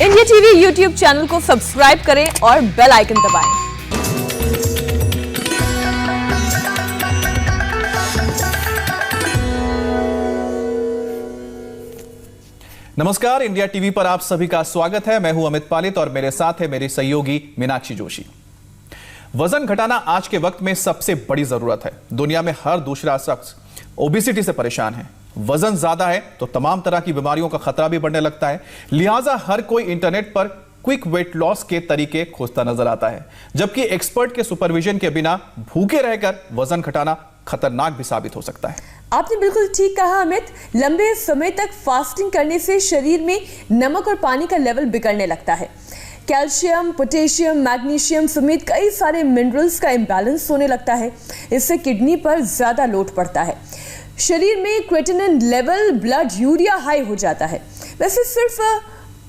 India TV YouTube channel को subscribe करें और बेल आइकन दबाएं। नमस्कार, इंडिया टीवी पर आप सभी का स्वागत है। मैं हूं अमित पालित और मेरे साथ है मेरी सहयोगी मीनाक्षी जोशी। वजन घटाना आज के वक्त में सबसे बड़ी जरूरत है। दुनिया में हर दूसरा शख्स ओबेसिटी से परेशान है। वजन ज्यादा है तो तमाम तरह की बीमारियों का खतरा भी बढ़ने लगता है। लिहाजा हर कोई इंटरनेट पर क्विक वेट लॉस के तरीके खोजता नजर आता है, जबकि एक्सपर्ट के सुपरविजन के बिना भूखे रहकर वजन घटाना खतरनाक भी साबित हो सकता है। आपने बिल्कुल ठीक कहा अमित। लंबे समय तक फास्टिंग करने से शरीर में नमक और पानी का लेवल बिगड़ने लगता है। कैल्शियम, पोटेशियम, मैग्नीशियम समेत कई सारे मिनरल्स का इंबैलेंस होने लगता है। इससे किडनी पर ज्यादा लोड पड़ता है। शरीर में creatinine level, blood urea high हो जाता है। वैसे सिर्फ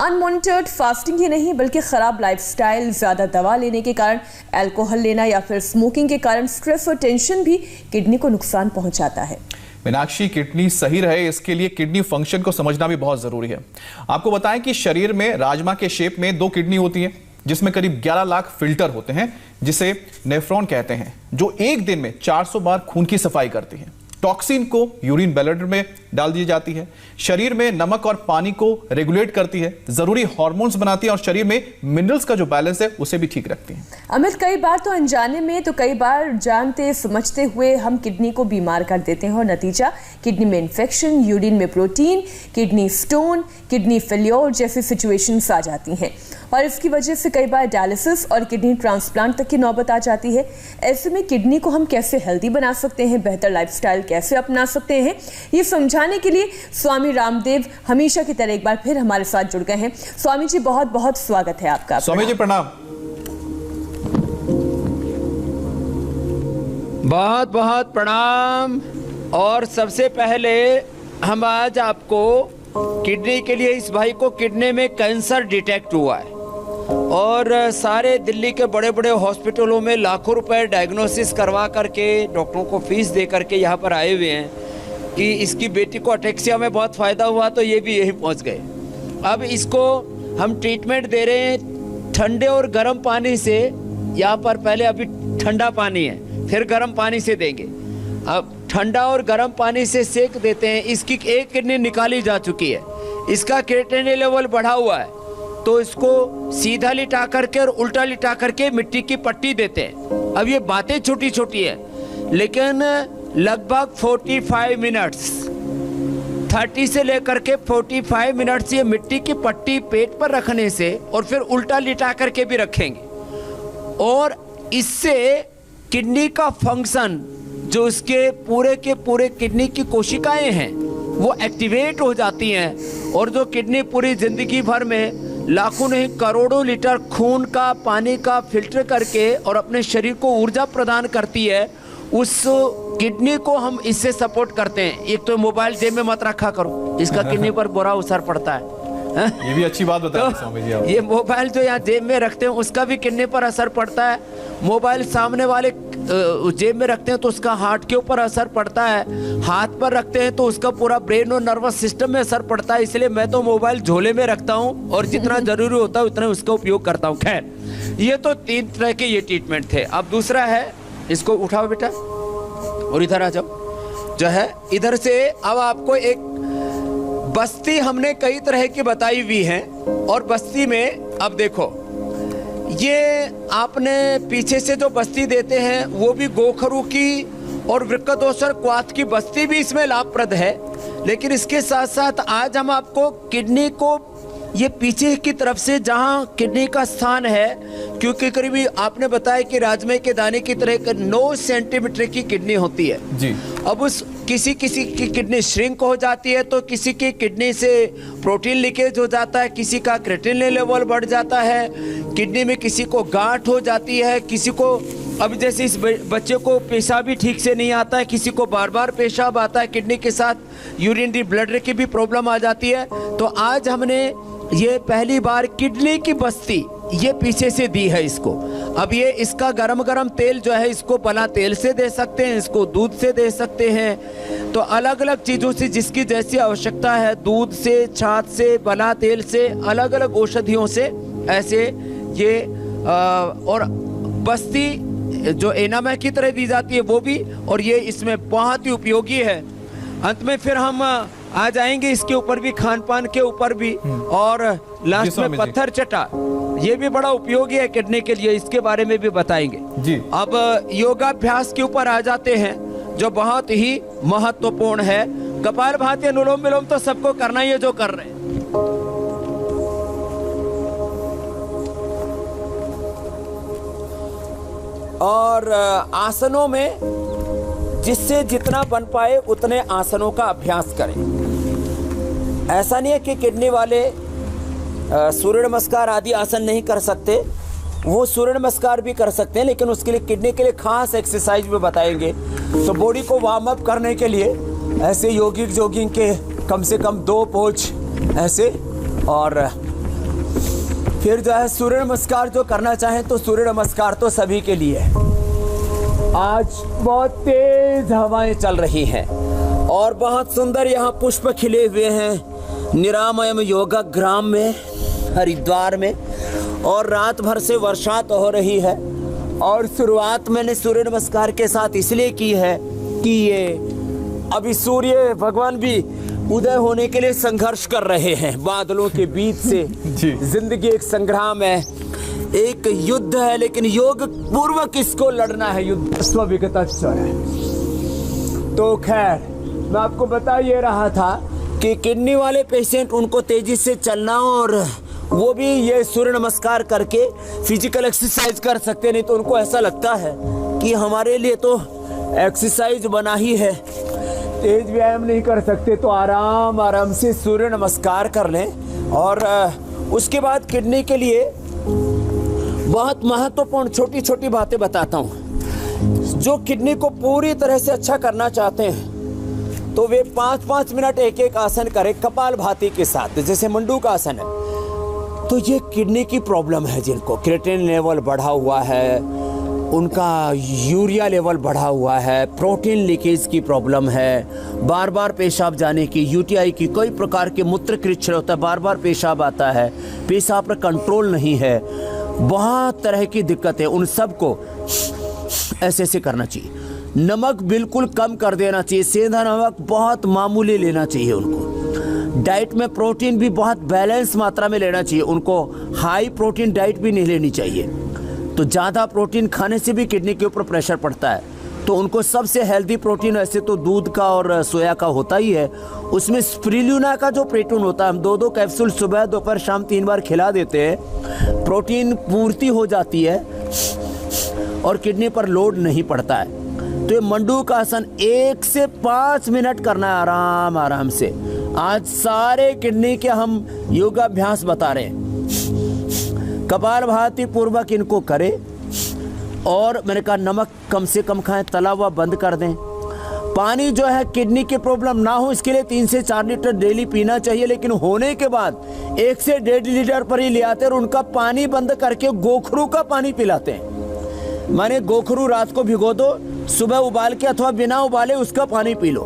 अनमॉनिटर्ड फास्टिंग ही नहीं, बल्कि खराब लाइफस्टाइल, ज्यादा दवा लेने के कारण, अल्कोहल लेना या फिर स्मोकिंग के कारण स्ट्रेस और टेंशन भी किडनी को नुकसान पहुंचाता है। मीनाक्षी, किडनी सही रहे इसके लिए किडनी फंक्शन को समझना भी बहुत जरूरी है। आपको बताएं कि शरीर में राजमा के शेप में 2 किडनी होती हैं, जिसमें करीब 11 लाख फिल्टर होते हैं, जिसे नेफ्रॉन कहते हैं, जो एक दिन में 400 बार खून की सफाई करती है। टॉक्सिन को यूरिन ब्लैडर में डाल दी जाती है। शरीर में नमक और पानी को रेगुलेट करती है, जरूरी हार्मोन्स बनाती है और शरीर में मिनरल्स का जो बैलेंस है उसे भी ठीक रखती है। अमित, कई बार तो अनजाने में तो कई बार जानते समझते हुए हम किडनी को बीमार कर देते हैं और नतीजा किडनी में इन्फेक्शन, यूरिन में protein, kidney stone, kidney failure जैसी सिचुएशंस आ जाती हैं और इसकी वजह से कई बार डायलिसिस और किडनी ट्रांसप्लांट तक की नौबत आ जाती है। ऐसे में किडनी को हम कैसे हेल्दी बना सकते हैं, बेहतर लाइफस्टाइल कैसे अपना सकते हैं, ये समझाने के लिए स्वामी रामदेव हमेशा की तरह एक बार फिर हमारे साथ जुड़ गए हैं। स्वामी जी, बहुत बहुत स्वागत है आपका। स्वामी जी प्रणाम। बहुत बहुत प्रणाम। और सबसे पहले हम आज आपको किडनी के लिए, इस भाई को किडनी में कैंसर डिटेक्ट हुआ है और सारे दिल्ली के बड़े बड़े हॉस्पिटलों में लाखों रुपए डायग्नोसिस करवा करके, डॉक्टरों को फीस दे करके यहाँ पर आए हुए हैं कि इसकी बेटी को अटेक्सिया में बहुत फ़ायदा हुआ, तो ये भी यही पहुँच गए। अब इसको हम ट्रीटमेंट दे रहे हैं ठंडे और गर्म पानी से। यहाँ पर पहले अभी ठंडा पानी है, फिर गर्म पानी से देंगे। अब ठंडा और गर्म पानी से सेक देते हैं। इसकी एक किडनी निकाली जा चुकी है, इसका क्रिएटिनिन लेवल बढ़ा हुआ है, तो इसको सीधा लिटा करके और उल्टा लिटा करके मिट्टी की पट्टी देते हैं। अब ये बातें छोटी छोटी है, लेकिन लगभग 45 मिनट्स, 30 से लेकर के 45 मिनट्स ये मिट्टी की पट्टी पेट पर रखने से और फिर उल्टा लिटा करके भी रखेंगे, और इससे किडनी का फंक्शन, जो उसके पूरे के पूरे किडनी की कोशिकाएं हैं, वो एक्टिवेट हो जाती हैं। और जो किडनी पूरी जिंदगी भर में लाखों नहीं करोड़ों लीटर खून का, पानी का फिल्टर करके और अपने शरीर को ऊर्जा प्रदान करती है, उस किडनी को हम इससे सपोर्ट करते हैं। एक तो मोबाइल जेब में मत रखा करो, इसका किडनी पर बुरा असर पड़ता है। ये भी अच्छी बात बता रहे स्वामी जी आप। ये मोबाइल जो यहाँ जेब में रखते हैं उसका भी किडनी पर असर पड़ता है। मोबाइल सामने वाले जेब में रखते हैं तो उसका हार्ट के ऊपर असर पड़ता है। हाथ पर रखते हैं तो उसका पूरा ब्रेन और नर्वस सिस्टम में असर पड़ता है। इसलिए मैं तो मोबाइल झोले में रखता हूँ और जितना जरूरी होता है उतना उसका उपयोग करता हूँ। खैर, ये तो 3 तरह के ये ट्रीटमेंट थे। अब दूसरा है, इसको उठाओ बेटा और इधर आ जाओ। जो है इधर से अब आपको एक बस्ती हमने कई तरह की बताई हुई है, और बस्ती में अब देखो, ये आपने पीछे से जो बस्ती देते हैं वो भी गोखरू की और वृक्कदोषर क्वाथ की बस्ती भी इसमें लाभप्रद है। लेकिन इसके साथ साथ आज हम आपको किडनी को ये पीछे की तरफ से जहां किडनी का स्थान है, क्योंकि करीबी आपने बताया कि राजमे के दाने की तरह 9 सेंटीमीटर की किडनी होती है जी। अब उस किसी किसी की किडनी श्रिंक हो जाती है, तो किसी की किडनी से प्रोटीन लीकेज हो जाता है, किसी का क्रिएटिनिन लेवल बढ़ जाता है, किडनी में किसी को गांठ हो जाती है, किसी को, अब जैसे इस बच्चे को पेशाब भी ठीक से नहीं आता है, किसी को बार बार पेशाब आता है, किडनी के साथ यूरिनरी ब्लैडर की भी प्रॉब्लम आ जाती है। तो आज हमने ये पहली बार किडनी की बस्ती ये पीछे से दी है इसको। अब ये इसका गरम गरम तेल जो है, इसको बना तेल से दे सकते हैं, इसको दूध से दे सकते हैं। तो अलग अलग चीज़ों से जिसकी जैसी आवश्यकता है, दूध से, छाछ से, बना तेल से, अलग अलग औषधियों से ऐसे ये और बस्ती जो एनामा की तरह दी जाती है वो भी, और ये इसमें बहुत ही उपयोगी है। अंत में फिर हम आ जाएंगे इसके ऊपर भी, खान पान के ऊपर भी, और लास्ट में पत्थर चटा, ये भी बड़ा उपयोगी है किडनी के लिए, इसके बारे में भी बताएंगे जी। अब योगाभ्यास के ऊपर आ जाते हैं जो बहुत ही महत्वपूर्ण है। कपालभाति, अनुलोम विलोम तो सबको करना ही है जो कर रहे हैं। और आसनों में जिससे जितना बन पाए उतने आसनों का अभ्यास करें। ऐसा नहीं है कि किडनी वाले सूर्य नमस्कार आदि आसन नहीं कर सकते, वो सूर्य नमस्कार भी कर सकते हैं, लेकिन उसके लिए किडनी के लिए खास एक्सरसाइज भी बताएंगे। तो बॉडी को वार्म अप करने के लिए ऐसे योगिक जॉगिंग के कम से कम 2 पोज ऐसे, और फिर जो है सूर्य नमस्कार जो करना चाहें तो सूर्य नमस्कार तो सभी के लिए है। आज बहुत तेज हवाएं चल रही हैं और बहुत सुंदर यहाँ पुष्प खिले हुए हैं निरामयम योगा ग्राम में, हरिद्वार में, और रात भर से वर्षा तो हो रही है। और शुरुआत मैंने सूर्य नमस्कार के साथ इसलिए की है कि ये अभी सूर्य भगवान भी उदय होने के लिए संघर्ष कर रहे हैं बादलों के बीच से। जिंदगी एक संग्राम है, एक युद्ध है, लेकिन योग पूर्वक इसको लड़ना है, युद्ध स्वविगत है। तो खैर मैं आपको बता ये रहा था कि किडनी वाले पेशेंट, उनको तेजी से चलना, और वो भी ये सूर्य नमस्कार करके फिजिकल एक्सरसाइज कर सकते, नहीं तो उनको ऐसा लगता है कि हमारे लिए तो एक्सरसाइज बना ही है, तेज व्यायाम नहीं कर सकते, तो आराम आराम से सूर्य नमस्कार कर लें। और उसके बाद किडनी के लिए बहुत महत्वपूर्ण छोटी छोटी बातें बताता हूँ। जो किडनी को पूरी तरह से अच्छा करना चाहते हैं तो वे 5-5 मिनट एक एक आसन करें कपालभाति के साथ, जैसे मंडूक आसन है। तो ये किडनी की प्रॉब्लम है, जिनको क्रिएटिनिन लेवल बढ़ा हुआ है, उनका यूरिया लेवल बढ़ा हुआ है, प्रोटीन लीकेज की प्रॉब्लम है, बार बार पेशाब जाने की, यूटीआई की, कई प्रकार के मूत्रकृच्छ्र होता है, बार बार पेशाब आता है, पेशाब पर कंट्रोल नहीं है, बहुत तरह की दिक्कत है, उन सबको ऐसे ऐसे करना चाहिए। नमक बिल्कुल कम कर देना चाहिए, सेंधा नमक बहुत मामूली लेना चाहिए उनको। डाइट में प्रोटीन भी बहुत बैलेंस मात्रा में लेना चाहिए उनको, हाई प्रोटीन डाइट भी नहीं लेनी चाहिए। तो ज़्यादा प्रोटीन खाने से भी किडनी के ऊपर प्रेशर पड़ता है। तो उनको सबसे हेल्दी प्रोटीन ऐसे तो दूध का और सोया का होता ही है, उसमें स्पिरुलिना का जो प्रोटीन होता है, हम 2-2 कैप्सूल सुबह दोपहर शाम 3 बार खिला देते हैं, प्रोटीन पूर्ति हो जाती है और किडनी पर लोड नहीं पड़ता है। तो ये मंडूक आसन 1 से 5 मिनट करना है आराम आराम से। आज सारे किडनी के हम योगाभ्यास बता रहे हैं, कपालभाति पूर्वक इनको करें। और मैंने कहा नमक कम से कम खाएं, तला हुआ बंद कर दें। पानी जो है किडनी की प्रॉब्लम ना हो इसके लिए 3 से 4 लीटर डेली पीना चाहिए, लेकिन होने के बाद 1 से 1.5 लीटर पर ही ले आते हैं और उनका पानी बंद करके गोखरू का पानी पिलाते हैं। माने गोखरू रात को भिगो दो, सुबह उबाल के अथवा बिना उबाले उसका पानी पी लो,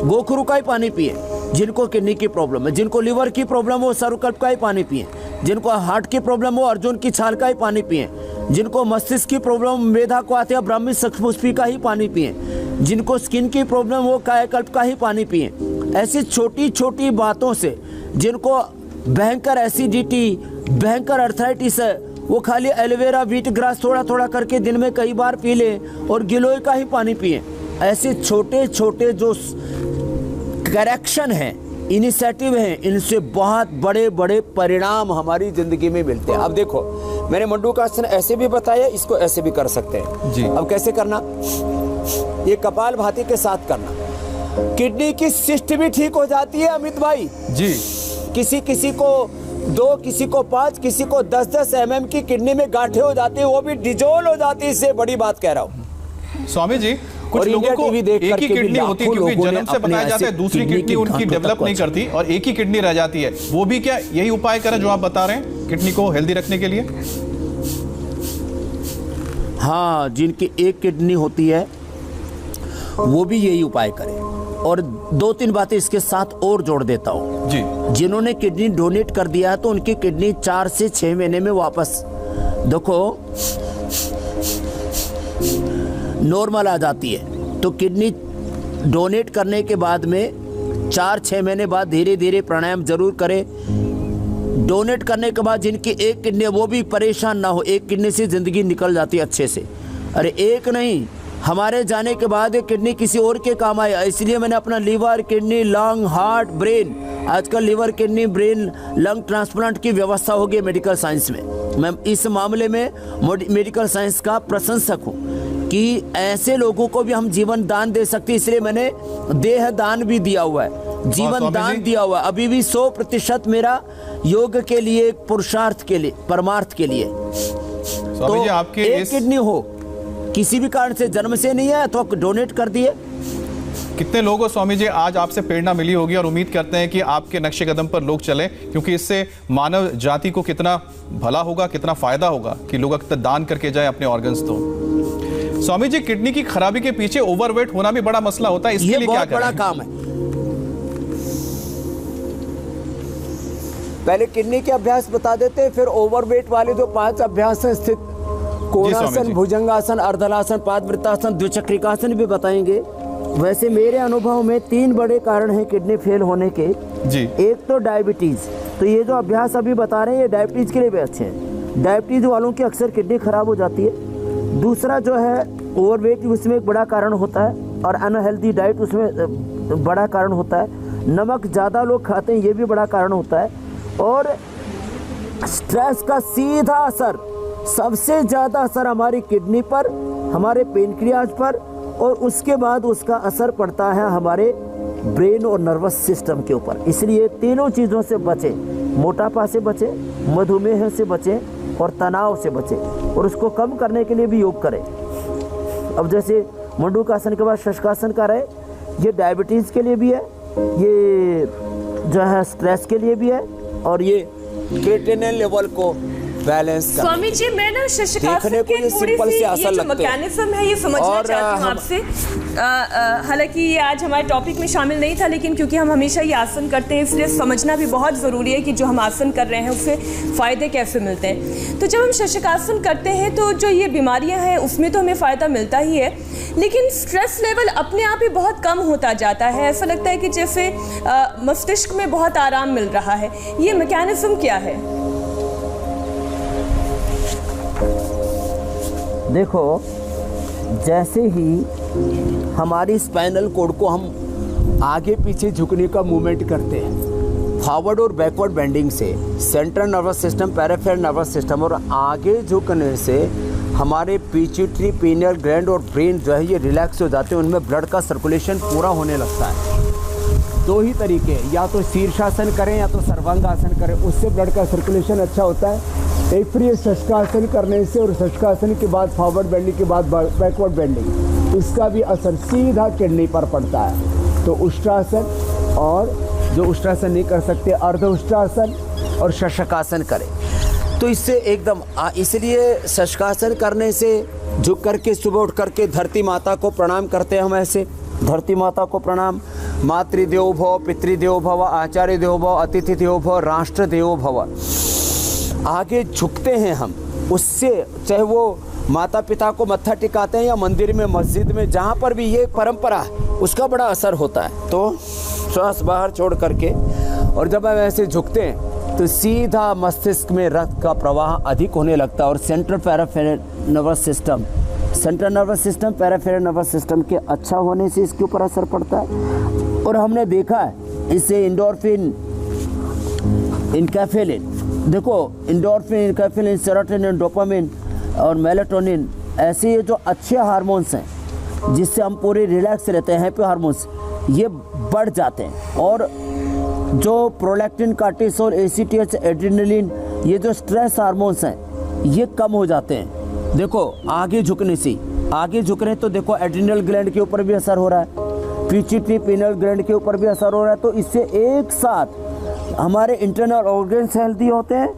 गोखरू का ही पानी पिए। जिनको किडनी की प्रॉब्लम है, जिनको लीवर की प्रॉब्लम हो सर्वकल्प का ही पानी पिए, जिनको हार्ट की प्रॉब्लम हो अर्जुन की छाल का ही पानी पिए, जिनको मस्तिष्क की प्रॉब्लम मेधा को आते हैं ब्राह्मी सखपुष्पी का ही पानी पिए, जिनको स्किन की प्रॉब्लम हो कायाकल्प का ही पानी पिए। ऐसी छोटी छोटी बातों से, जिनको भयंकर एसिडिटी, भयंकर अर्थराइटिस है, वो खाली एलोवेरा व्हीट ग्रास थोड़ा थोड़ा करके दिन में कई बार पी ले और गिलोय का ही पानी पिए। ऐसे छोटे छोटे जो करेक्शन है, इनिशिएटिव हैं, इनसे बहुत बड़े बड़े परिणाम हमारी जिंदगी में मिलते हैं। अब देखो मैंने मंडूक आसन ऐसे भी बताया, इसको ऐसे भी कर सकते हैं जी। अब कैसे करना, ये कपालभाति के साथ करना। किडनी की सिस्ट भी ठीक हो जाती है अमित भाई जी। किसी किसी को 2, किसी को 5, किसी को 10-10 mm की किडनी में गांठें हो जाती है, वो भी डिजोल्व हो जाती है। इससे बड़ी बात कह रहा हूँ स्वामी जी। कुछ लोगों को एक ही किडनी होती है क्योंकि जन्म से बताया जाता है दूसरी किडनी उनकी डेवलप नहीं करती और एक ही किडनी रह जाती है, वो भी क्या यही उपाय करें जो आप बता रहे हैं किडनी को हेल्दी रखने के लिए? हाँ, जिनकी एक किडनी होती है वो भी यही उपाय करें। और 2-3 बातें इसके साथ और जोड़ देता हूँ जी। जिन्होंने किडनी डोनेट कर दिया है तो उनकी किडनी 4 से 6 महीने में वापस देखो नॉर्मल आ जाती है। तो किडनी डोनेट करने के बाद में 4-6 महीने बाद धीरे धीरे प्राणायाम जरूर करें। डोनेट करने के बाद जिनकी एक किडनी वो भी परेशान ना हो, एक किडनी से ज़िंदगी निकल जाती है अच्छे से। अरे एक नहीं, हमारे जाने के बाद एक किडनी किसी और के काम आया, इसलिए मैंने अपना liver, kidney, lung, heart, brain, आजकल liver, kidney, brain, lung transplant की व्यवस्था हो गई मेडिकल साइंस में। मैं इस मामले में मेडिकल साइंस का प्रशंसक हूँ कि ऐसे लोगों को भी हम जीवन दान दे सकते हैं, इसलिए मैंने देह दान भी दिया हुआ है, जीवन दान दिया हुआ है। अभी भी 100% मेरा योग के लिए, पुरुषार्थ के लिए, परमार्थ के लिए। तो आपके एक किडनी हो, किसी भी कारण से जन्म से नहीं है तो डोनेट कर दिए। कितने लोगों स्वामी जी आज आपसे प्रेरणा मिली होगी और उम्मीद करते हैं कि आपके नक्शे कदम पर लोग चलें, क्योंकि इससे मानव जाति को कितना भला होगा, कितना फायदा होगा कि लोग अक्सर दान करके जाए अपने ऑर्गन्स। तो स्वामी जी, किडनी की खराबी के पीछे ओवरवेट होना भी बड़ा मसला होता है, इसके लिए क्या करें? बड़ा काम है। पहले किडनी के अभ्यास बता देते हैं, फिर ओवरवेट वाले जो 5 अभ्यास हैं, स्थित कोणासन, भुजंगासन, अर्धलासन, पादवृत्तासन, द्विचक्रिकासन भी बताएंगे। वैसे मेरे अनुभव में 3 बड़े कारण हैं किडनी फेल होने के जी। एक तो डायबिटीज, तो ये जो अभ्यास अभी बता रहे हैं ये डायबिटीज के लिए भी अच्छे हैं। डायबिटीज वालों की अक्सर किडनी खराब हो जाती है। दूसरा जो है ओवरवेट, उसमें एक बड़ा कारण होता है, और अनहेल्दी डाइट उसमें बड़ा कारण होता है। नमक ज़्यादा लोग खाते हैं, ये भी बड़ा कारण होता है। और स्ट्रेस का सीधा असर, सबसे ज़्यादा असर हमारी किडनी पर, हमारे पेनक्रियाज पर, और उसके बाद उसका असर पड़ता है हमारे ब्रेन और नर्वस सिस्टम के ऊपर। इसलिए तीनों चीज़ों से बचें, मोटापा से बचें, मधुमेह से बचें और तनाव से बचें, और उसको कम करने के लिए भी योग करें। अब जैसे मंडूकासन के बाद शशकासन कर रहे, ये डायबिटीज़ के लिए भी है, ये जो है स्ट्रेस के लिए भी है, और ये क्रिएटिनिन लेवल को बैलेंस करने। स्वामी जी, मैं ना शशकासन के थोड़ी सी ये जो मैकेनिज्म है ये समझना चाहती हूँ आपसे। हालांकि ये आज हमारे टॉपिक में शामिल नहीं था, लेकिन क्योंकि हम हमेशा ये आसन करते हैं इसलिए समझना भी बहुत ज़रूरी है कि जो हम आसन कर रहे हैं उससे फ़ायदे कैसे मिलते हैं। तो जब हम शशकासन करते हैं तो जो ये बीमारियाँ हैं उसमें तो हमें फ़ायदा मिलता ही है, लेकिन स्ट्रेस लेवल अपने आप ही बहुत कम होता जाता है। ऐसा लगता है कि जैसे मस्तिष्क में बहुत आराम मिल रहा है। ये मैकेनिज्म क्या है? देखो, जैसे ही हमारी स्पाइनल कोड को हम आगे पीछे झुकने का मूवमेंट करते हैं, फॉरवर्ड और बैकवर्ड बेंडिंग से central nervous system, peripheral nervous system, और आगे झुकने से हमारे पिट्यूटरी, पीनियल ग्लैंड और ब्रेन जो है ये रिलैक्स हो जाते हैं, उनमें ब्लड का सर्कुलेशन पूरा होने लगता है। 2 ही तरीके, या तो शीर्षासन करें या तो सर्वांगासन करें, उससे ब्लड का सर्कुलेशन अच्छा होता है। एक फिर ये शशकासन करने से, और शशकासन के बाद फॉरवर्ड बेंडिंग के बाद बैकवर्ड बेंडिंग, इसका भी असर सीधा किडनी पर पड़ता है। तो उष्ट्रासन, और जो उष्ट्रासन नहीं कर सकते अर्ध उष्ट्रासन और शशकासन करें, तो इससे एकदम इसलिए शशकासन करने से झुक करके सुबह उठ करके धरती माता को प्रणाम करते हैं हम। ऐसे धरती माता को प्रणाम, मातृदेवो भव, पितृदेवो भव, आचार्य देवो भव, अतिथि देवो भव, राष्ट्र देवो भव, आगे झुकते हैं हम। उससे चाहे वो माता पिता को मत्था टिकाते हैं या मंदिर में, मस्जिद में, जहाँ पर भी ये परंपरा है, उसका बड़ा असर होता है। तो श्वास बाहर छोड़ करके, और जब हम ऐसे झुकते हैं तो सीधा मस्तिष्क में रक्त का प्रवाह अधिक होने लगता है, और central peripheral nervous system, central nervous system, peripheral nervous system के अच्छा होने से इसके ऊपर असर पड़ता है। और हमने देखा है इससे इंडोर्फिन, इनकैफेलिन, देखो इंडोर्फिन, इनकैफेलिन, सेरोटोनिन, डोपामिन और मेलाटोनिन, ऐसे ये जो अच्छे हार्मोन्स हैं जिससे हम पूरे रिलैक्स रहते हैं, हैप्पी हार्मोन्स, ये बढ़ जाते हैं। और जो प्रोलैक्टिन, कार्टिसोल, एसीटीएच, एड्रेनलिन, ये जो स्ट्रेस हार्मोन्स हैं ये कम हो जाते हैं। देखो आगे झुकने से, आगे झुक रहे हैं तो देखो एड्रिनल ग्लैंड के ऊपर भी असर हो रहा है, पिट्यूटरी, पीनियल ग्लैंड के ऊपर भी असर हो रहा है। तो इससे एक साथ हमारे इंटरनल ऑर्गन्स हेल्दी होते हैं,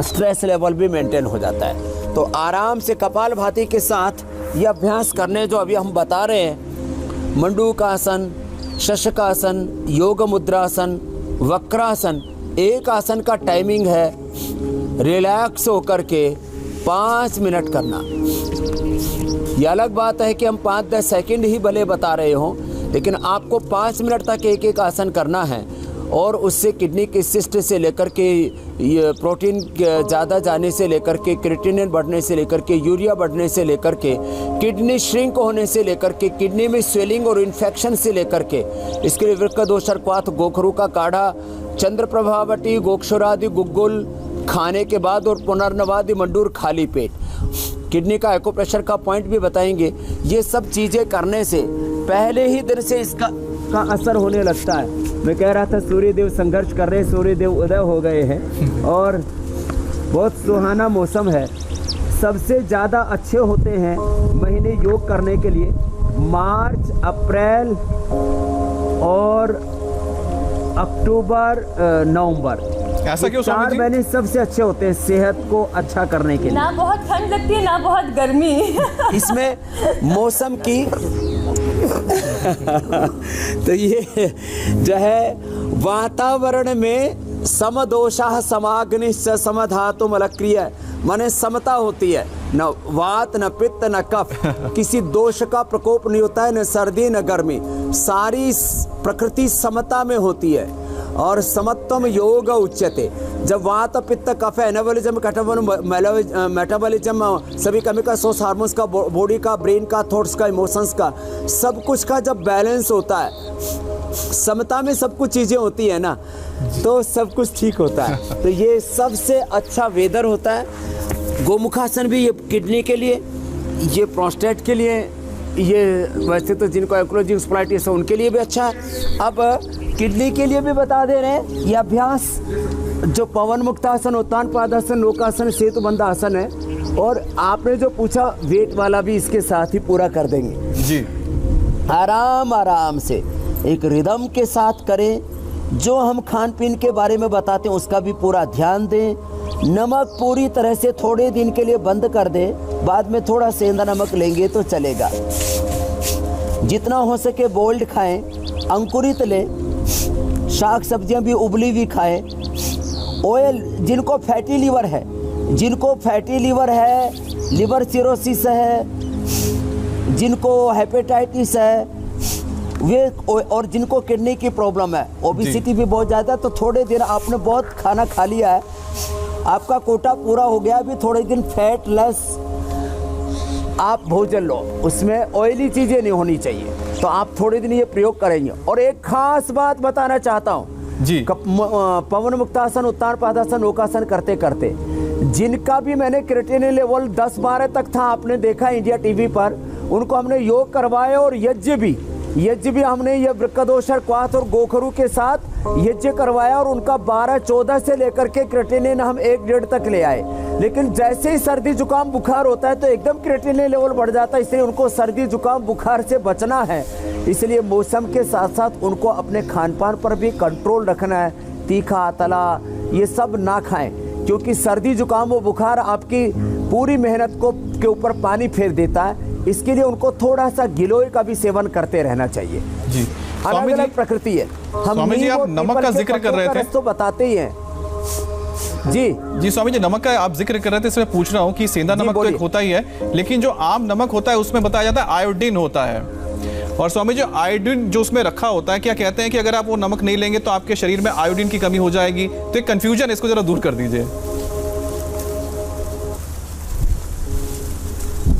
स्ट्रेस लेवल भी मेंटेन हो जाता है। तो आराम से कपालभाति के साथ ये अभ्यास करने जो अभी हम बता रहे हैं, मंडूकासन, शशकासन, योग मुद्रासन, वक्रासन, एक आसन का टाइमिंग है रिलैक्स होकर के 5 मिनट करना। यह अलग बात है कि हम 5-10 सेकंड ही भले बता रहे हों, लेकिन आपको 5 मिनट तक एक एक आसन करना है और उससे किडनी की सिस्ट से लेकर के ये प्रोटीन ज़्यादा जाने से लेकर के क्रिएटिनिन बढ़ने से लेकर के यूरिया बढ़ने से लेकर के किडनी श्रिंक होने से लेकर के किडनी में स्वेलिंग और इन्फेक्शन से लेकर के इसके लिए वृक्क दोषर क्वाथ, गोखरू का काढ़ा, चंद्र प्रभावटी, गोक्षुरादि गुग्गुल खाने के बाद और पुनर्नवादि मंडूर खाली पेट, किडनी का एक्यूप्रेशर का पॉइंट भी बताएंगे। ये सब चीज़ें करने से पहले ही दिन से इसका असर होने लगता है। मैं कह रहा था सूर्यदेव संघर्ष कर रहे हैं, सूर्यदेव उदय हो गए हैं और बहुत सुहाना मौसम है। सबसे ज़्यादा अच्छे होते हैं महीने योग करने के लिए मार्च, अप्रैल और अक्टूबर, नवंबर। ऐसा क्यों स्वामी 4 जी? महीने सबसे अच्छे होते हैं सेहत को अच्छा करने के लिए। ना बहुत ठंड लगती है ना बहुत गर्मी। इसमें मौसम की तो ये जो है वातावरण में समदोषा समाग्निश्च समधातु मलक्रिय, माने समता होती है, न वात न पित्त न कफ, किसी दोष का प्रकोप नहीं होता है, न सर्दी न गर्मी, सारी प्रकृति समता में होती है। और समत्वम योग उच्यते। जब वात पित्त कफ एनाबॉलिज्म मेटाबॉलिज्म सभी केमिकल सोर्स हार्मोन्स का, बॉडी का, ब्रेन का, थॉट्स का, इमोशंस का, सब कुछ का जब बैलेंस होता है, समता में सब कुछ चीज़ें होती है ना, तो सब कुछ ठीक होता है। तो ये सबसे अच्छा वेदर होता है। गोमुखासन भी ये किडनी के लिए, ये प्रोस्टेट के लिए, ये वैसे तो जिनको एक्रोलॉजी स्प्लाइटिस है उनके लिए भी अच्छा है। अब किडनी के लिए भी बता दे रहे हैं ये अभ्यास जो पवन मुक्तासन, उत्तान पादासन, लोकासन, सेतुबंध आसन है। और आपने जो पूछा वेट वाला भी इसके साथ ही पूरा कर देंगे जी। आराम आराम से एक रिदम के साथ करें। जो हम खान पीन के बारे में बताते हैं उसका भी पूरा ध्यान दें। नमक पूरी तरह से थोड़े दिन के लिए बंद कर दें, बाद में थोड़ा सेंधा नमक लेंगे तो चलेगा। जितना हो सके बोल्ड खाएं, अंकुरित लें, शाक सब्जियां भी उबली हुई खाएं। ऑयल, जिनको फैटी लीवर है, लिवर सिरोसिस है, जिनको हेपेटाइटिस है, वे और जिनको किडनी की प्रॉब्लम है, ओबेसिटी भी बहुत ज़्यादा, तो थोड़े दिन आपने बहुत खाना खा लिया है, आपका कोटा पूरा हो गया, अभी थोड़े दिन फैट लेस आप भोजन लो, उसमें ऑयली चीज़ें नहीं होनी चाहिए, तो आप थोड़े दिन ये प्रयोग करेंगे। और एक खास बात बताना चाहता हूँ जी। पवन मुक्तासन, उत्तान पादासन, लोकासन करते करते जिनका भी मैंने क्रिएटिनिन लेवल 10-12 तक था, आपने देखा इंडिया टीवी पर, उनको हमने योग करवाया और यज्ञ भी हमने ये वृक्कदोषर क्वाथ और गोखरू के साथ यज्ञ करवाया और उनका 12-14 से लेकर के क्रिएटिनिन हम 1-1.5 तक ले आए। लेकिन जैसे ही सर्दी जुकाम बुखार होता है तो एकदम क्रिएटिनिन लेवल बढ़ जाता है, इसलिए उनको सर्दी जुकाम बुखार से बचना है। इसलिए मौसम के साथ साथ उनको अपने खान पान पर भी कंट्रोल रखना है। तीखा तला ये सब ना खाएं, क्योंकि सर्दी जुकाम और बुखार आपकी पूरी मेहनत के ऊपर पानी फेर देता है। इसके लिए उनको थोड़ा सा गिलोय का भी सेवन करते रहना चाहिए जी। अलग अलग प्रकृति है। हम स्वामी जी, आप नमक का जिक्र कर रहे थे तो बताते ही हैं जी स्वामी जी, नमक का आप जिक्र कर रहे थे, इसमें पूछ रहा हूँ कि सेंधा नमक तो एक होता ही है, लेकिन जो आम नमक होता है उसमें बताया जाता है आयोडीन होता है। और स्वामी जी, आयोडीन जो उसमें रखा होता है, क्या कहते हैं कि अगर आप वो नमक नहीं लेंगे तो आपके शरीर में आयोडीन की कमी हो जाएगी, तो एक कंफ्यूजन, इसको जरा दूर कर दीजिए।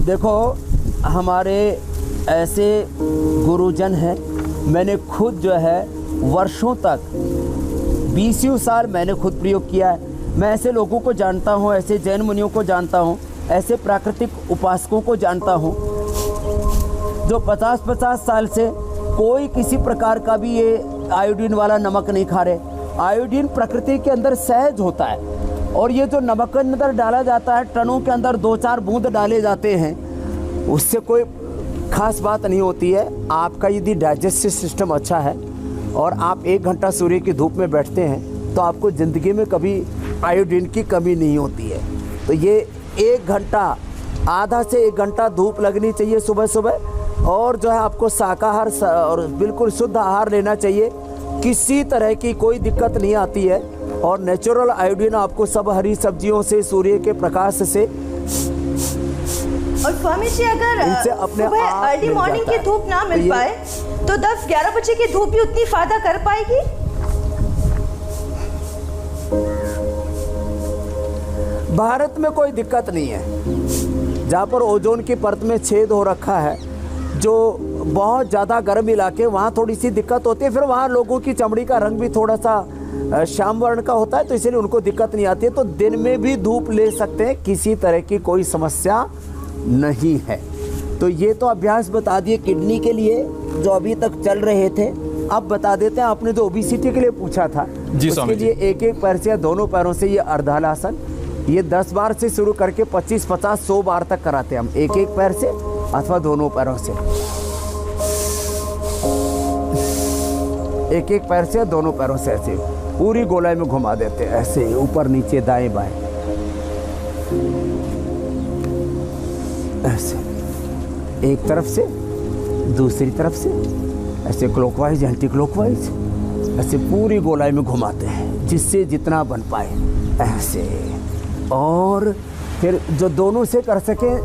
देखो, हमारे ऐसे गुरुजन हैं, मैंने खुद जो है वर्षों तक 20 साल मैंने खुद प्रयोग किया है। मैं ऐसे लोगों को जानता हूँ, ऐसे जैन मुनियों को जानता हूँ, ऐसे प्राकृतिक उपासकों को जानता हूँ जो 50-50 साल से कोई किसी प्रकार का भी ये आयोडीन वाला नमक नहीं खा रहे। आयोडीन प्रकृति के अंदर सहज होता है और ये जो नमक के अंदर डाला जाता है, टनों के अंदर 2-4 बूंद डाले जाते हैं, उससे कोई खास बात नहीं होती है। आपका यदि डाइजेस्टिव सिस्टम अच्छा है और आप 1 घंटा सूर्य की धूप में बैठते हैं तो आपको ज़िंदगी में कभी आयोडीन की कमी नहीं होती है। तो ये 1 घंटा, आधा से 1 घंटा धूप लगनी चाहिए सुबह सुबह। और जो है आपको शाकाहार और बिल्कुल शुद्ध आहार लेना चाहिए, किसी तरह की कोई दिक्कत नहीं आती है। और नेचुरल आयोडीन आपको सब हरी सब्जियों से, सूर्य के प्रकाश से। और स्वामी जी अगर सुबह अर्ली मॉर्निंग की धूप ना मिल पाए तो 10-11 बजे की धूप भी उतनी फायदा कर पाएगी? भारत में कोई दिक्कत नहीं है। जहाँ पर ओजोन की परत में छेद हो रखा है, जो बहुत ज़्यादा गर्म इलाके, वहाँ थोड़ी सी दिक्कत होती है। फिर वहाँ लोगों की चमड़ी का रंग भी थोड़ा सा श्याम वर्ण का होता है, तो इसलिए उनको दिक्कत नहीं आती है। तो दिन में भी धूप ले सकते हैं, किसी तरह की कोई समस्या नहीं है। तो ये तो अभ्यास बता दिए किडनी के लिए जो अभी तक चल रहे थे। अब बता देते हैं, आपने जो ओबेसिटी के लिए पूछा था, उसके लिए एक पैर से या दोनों पैरों से ये अर्धालासन, ये 10 बार से शुरू करके 25, 50, 100 बार तक कराते हैं हम, एक पैर से अथवा दोनों पैरों से। एक पैर से दोनों पैरों से ऐसे पूरी गोलाई में घुमा देते हैं, ऐसे ऊपर नीचे दाएं बाएं, ऐसे एक तरफ से दूसरी तरफ से, ऐसे क्लॉकवाइज एंटी क्लॉकवाइज, ऐसे पूरी गोलाई में घुमाते हैं, जिससे जितना बन पाए ऐसे। और फिर जो दोनों से कर सके,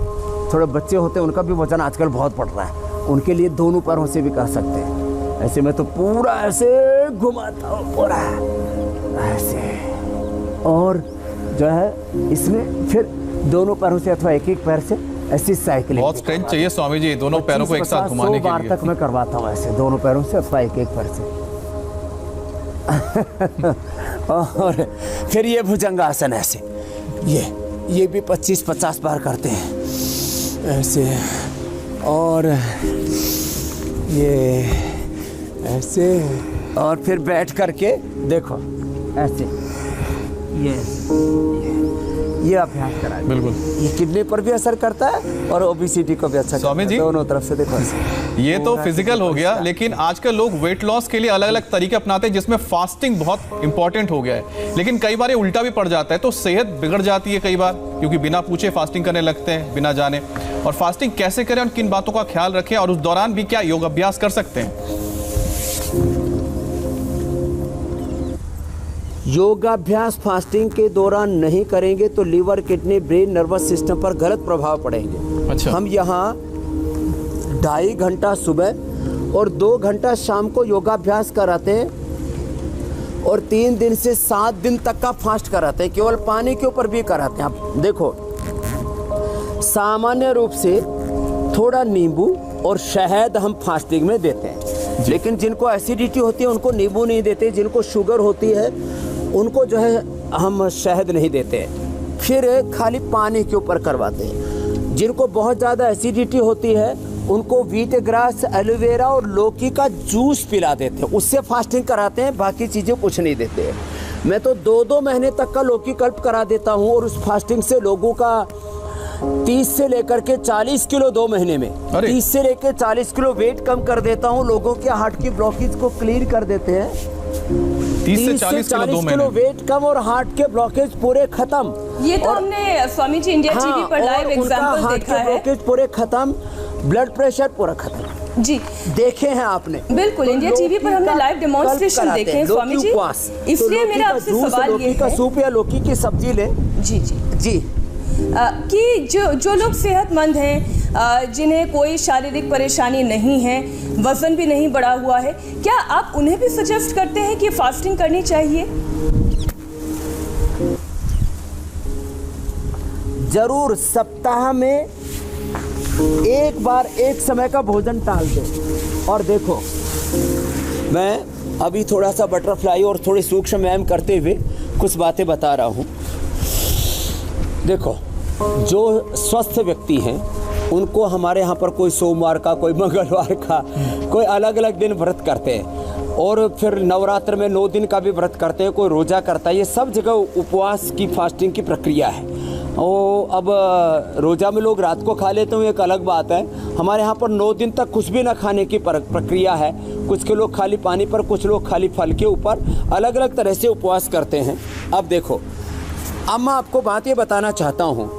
थोड़े बच्चे होते हैं उनका भी वजन आजकल बहुत बढ़ रहा है, उनके लिए दोनों पैरों से भी कर सकते हैं। ऐसे मैं तो पूरा ऐसे घुमाता हूँ, पूरा ऐसे। और जो है इसमें फिर दोनों पैरों से अथवा एक पैर से ऐसी साइकिलिंग। बहुत स्ट्रेंथ चाहिए स्वामी जी, दोनों पैरों को एक साथ घुमाने के लिए। 100 बार तक मैं करवाता हूँ ऐसे, दोनों पैरों से अथवा एक पैर से। और फिर ये भुजंगासन ऐसे, ये भी 25-50 बार करते हैं ऐसे। और ये ऐसे, और फिर बैठ करके देखो ऐसे, ये अभ्यास कराएं। बिल्कुल, ये किडनी पर भी असर करता है और ओबेसिटी को भी असर करता है, दोनों तरफ से देखो ऐसे। ये तो फिजिकल हो गया, लेकिन आजकल लोग वेट लॉस के लिए अलग अलग तरीके अपनाते हैं, जिसमें फास्टिंग बहुत इंपॉर्टेंट हो गया है। लेकिन कई बार ये उल्टा भी पड़ जाता है, तो सेहत बिगड़ जाती है कई बार, क्योंकि बिना पूछे फास्टिंग करने लगते हैं, बिना जाने। और फास्टिंग कैसे करें और किन बातों का ख्याल रखें, और उस दौरान भी क्या योग अभ्यास कर सकते हैं? योगाभ्यास फास्टिंग के दौरान नहीं करेंगे तो liver, kidney, brain, nervous system पर गलत प्रभाव पड़ेंगे। अच्छा। हम यहाँ 2.5 घंटा सुबह और 2 घंटा शाम को योगाभ्यास कराते हैं, और 3 दिन से 7 दिन तक का फास्ट कराते हैं, केवल पानी के ऊपर भी कराते हैं। आप देखो, सामान्य रूप से थोड़ा नींबू और शहद हम फास्टिंग में देते हैं, लेकिन जिनको एसिडिटी होती है उनको नींबू नहीं देते, जिनको शुगर होती है उनको जो है हम शहद नहीं देते, फिर खाली पानी के ऊपर करवाते हैं। जिनको बहुत ज़्यादा एसिडिटी होती है उनको व्हीट ग्रास, एलोवेरा और लौकी का जूस पिला देते हैं, उससे फास्टिंग कराते हैं, बाकी चीज़ें कुछ नहीं देते। मैं तो 2-2 महीने तक का लौकी कल्प करा देता हूँ, और उस फास्टिंग से लोगों का 30 से लेकर के 40 किलो 2 महीने में, 30 से लेकर 40 किलो वेट कम कर देता हूँ। लोगों के हार्ट की ब्लॉकेज को क्लियर कर देते हैं। 30 से 40 किलो वेट कम और हार्ट के ब्लॉकेज पूरे खत्म। ये तो हमने स्वामी जी इंडिया टीवी पर लाइव एग्जांपल देखा है। ब्लॉकेज पूरे खत्म, ब्लड प्रेशर पूरा खत्म जी, देखे हैं आपने। बिल्कुल, इंडिया टीवी पर हमने लाइव डेमोन्स्ट्रेशन देखे हैं स्वामी जी। इसलिए मेरा आपसे सवाल ये है, सूप या लौकी की सब्जी ले। जी जी जी, कि जो लोग सेहतमंद हैं, जिन्हें कोई शारीरिक परेशानी नहीं है, वजन भी नहीं बढ़ा हुआ है, क्या आप उन्हें भी सजेस्ट करते हैं कि फास्टिंग करनी चाहिए? जरूर, सप्ताह में एक बार एक समय का भोजन टाल दें। और देखो, मैं अभी थोड़ा सा बटरफ्लाई और थोड़ी सूक्ष्म व्यायाम करते हुए कुछ बातें बता रहा हूँ। देखो, जो स्वस्थ व्यक्ति हैं उनको हमारे यहाँ पर कोई सोमवार का, कोई मंगलवार का, कोई अलग अलग दिन व्रत करते हैं, और फिर नवरात्र में 9 दिन का भी व्रत करते हैं, कोई रोज़ा करता है। ये सब जगह उपवास की फास्टिंग की प्रक्रिया है। अब रोज़ा में लोग रात को खा लेते हैं, एक अलग बात है। हमारे यहाँ पर 9 दिन तक कुछ भी ना खाने की प्रक्रिया है। कुछ के लोग खाली पानी पर, कुछ लोग खाली फल के ऊपर, अलग अलग तरह से उपवास करते हैं। अब देखो, अब मैं आपको बात ये बताना चाहता हूँ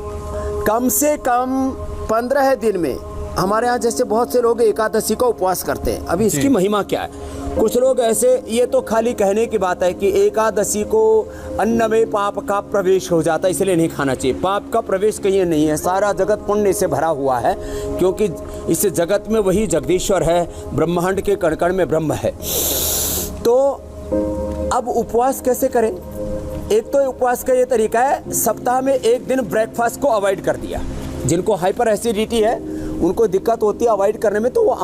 कम से कम 15 दिन में हमारे यहाँ जैसे बहुत से लोग एकादशी का उपवास करते हैं। अभी इसकी महिमा क्या है? कुछ लोग ऐसे, ये तो खाली कहने की बात है कि एकादशी को अन्न में पाप का प्रवेश हो जाता है इसलिए नहीं खाना चाहिए। पाप का प्रवेश कहीं नहीं है, सारा जगत पुण्य से भरा हुआ है, क्योंकि इस जगत में वही जगदीश्वर है, ब्रह्मांड के कण कण में ब्रह्म है। तो अब उपवास कैसे करें? एक तो उपवास का ये तरीका है, सप्ताह में एक दिन ब्रेकफास्ट को अवॉइड कर दिया। जिनको हाइपर एसिडिटी है, उनको दिक्कत होती है अवॉइड करने में, तो वो